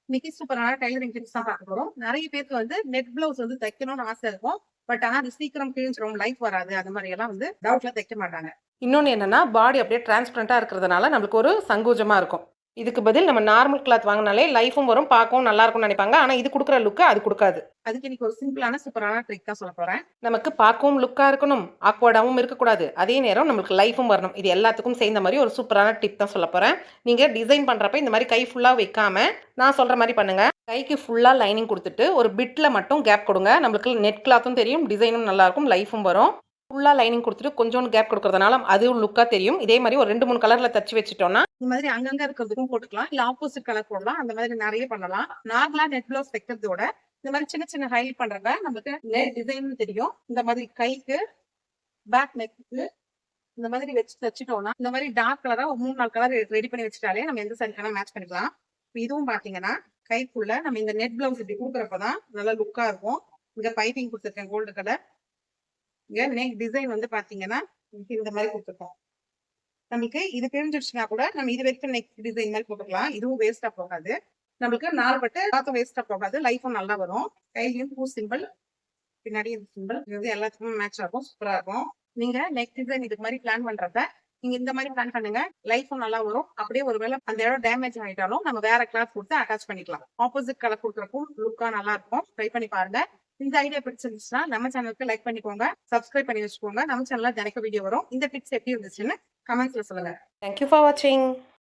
இன்னைக்கு சூப்பரான tailoring tips தான் பார்க்க போறோம். நிறைய பேருக்கு வந்து நெட் பிளவுஸ் வந்து தைக்கணும்னு ஆசை இருக்கும். பட் ஆனா அது சீக்கிரம் கிழிஞ்சிரும், லைஃப் வராது. அந்த மாதிரி எல்லாம் வந்து டவுட்ல தைக்க மாட்டாங்க. இன்னொன்னு என்னன்னா, பாடி அப்படியே டிரான்ஸ்பரண்டா இருக்கிறதுனால நம்மளுக்கு ஒரு சங்கோஜமா இருக்கும். இதுக்கு பதில் நம்ம நார்மல் கிளாத் வாங்கினாலே லைஃபும் வரும், பார்க்கவும் நல்லா இருக்கும்னு நினைப்பாங்க. ஆனா இது கொடுக்குற லுக்கு அது கொடுக்காது. அதுக்கு இன்னைக்கு ஒரு சிம்பிளான சூப்பரான ட்ரிக் தான் சொல்ல போறேன். நமக்கு பார்க்கவும் லுக்கா இருக்கணும், ஆக்வர்டாவும் இருக்கக்கூடாது. அதே நேரம் நம்மளுக்கு லைஃபும் வரணும். இது எல்லாத்துக்கும் சேர்ந்த மாதிரி ஒரு சூப்பரான டிப் தான் சொல்ல போறேன். நீங்க டிசைன் பண்றப்ப இந்த மாதிரி கை ஃபுல்லா வைக்காம நான் சொல்ற மாதிரி பண்ணுங்க. கைக்கு ஃபுல்லா லைனிங் கொடுத்துட்டு ஒரு பிட்ல மட்டும் கேப் கொடுங்க. நம்மளுக்கு நெட் கிளாத்தும் தெரியும், டிசைனும் நல்லா இருக்கும், லைஃபும் வரும். ஃபுல்லா லைனிங் கொடுத்துட்டு கொஞ்சோண்டு கேப் கொடுக்கறதுனால அதுவும் லுக்கா தெரியும். இதே மாதிரி ஒரு 2, 3 கலர்ல தச்சு வச்சுட்டோம்னா இந்த மாதிரி அங்கங்க இருக்கிறதுக்கும் போட்டுக்கலாம். இல்ல ஆப்போசிட் கலர் போடலாம். அந்த மாதிரி நிறைய பண்ணலாம். நார்மலா நெட் பிளவுஸ் தைக்கிறதோட இந்த மாதிரி சின்ன சின்ன ஹைலைட் பண்றப்ப நமக்கு நெட் டிசைன் தெரியும். இந்த மாதிரி கைக்கு, பேக் நெக்கு இந்த மாதிரி வச்சு தச்சுட்டோம்னா இந்த மாதிரி டார்க் கலரா ஒரு 3, 4 கலர் ரெடி பண்ணி வச்சுட்டாலே நம்ம எந்த சாரிக்கான மேட்ச் பண்ணிக்கலாம். இதுவும் பாத்தீங்கன்னா கைக்குள்ள நம்ம இந்த நெட் பிளவுஸ் இப்படி கொடுக்குறப்பதான் நல்லா லுக்கா இருக்கும். இங்க பைப்பிங் கொடுத்துருக்கேன் கோல்டு கலர். இங்க நெக் டிசைன் வந்து பாத்தீங்கன்னா இந்த மாதிரி கொடுத்துருக்கோம். நமக்கு இது தெரிஞ்சிருச்சுன்னா கூட நம்ம இது வரைக்கும் நெக் டிசைன் மாதிரி போட்டுக்கலாம். இதுவும் வேஸ்டா போகாது. நம்மளுக்கு நார்பட்டு காத்தும் வேஸ்டா போகாது, லைஃபும் நல்லா வரும். கையிலையும் பூ சிம்பிள், பின்னாடி இந்த சிம்பிள், இது வந்து எல்லாத்துக்குமே மேட்ச் ஆகும், சூப்பரா இருக்கும். நீங்க நெக் டிசைன் இதுக்கு மாதிரி பிளான் பண்றப்ப நீங்க இந்த மாதிரி பிளான் பண்ணுங்க, லைஃபும் நல்லா வரும். அப்படியே ஒருவேளை அந்த இடம் டேமேஜ் ஆயிட்டாலும் நம்ம வேற கிளாத் கொடுத்து அட்டாச் பண்ணிக்கலாம். ஆப்போசிட் கலர் கொடுக்குறக்கும் லுக்கா நல்லா இருக்கும். ட்ரை பண்ணி பாருங்க. இந்த ஐடியா பிடிச்சிருந்துச்சுன்னா நம்ம சேனலுக்கு லைக் பண்ணிக்கோங்க, சப்ஸ்கிரைப் பண்ணி வச்சுக்கோங்க. நம்ம சேனல்ல தினைக்கும் வீடியோ வரும். இந்த டிப்ஸ் எப்படி இருந்துச்சுன்னு கமெண்ட்ஸ்ல சொல்லுங்க. தேங்க்யூ ஃபார் வாட்சிங்.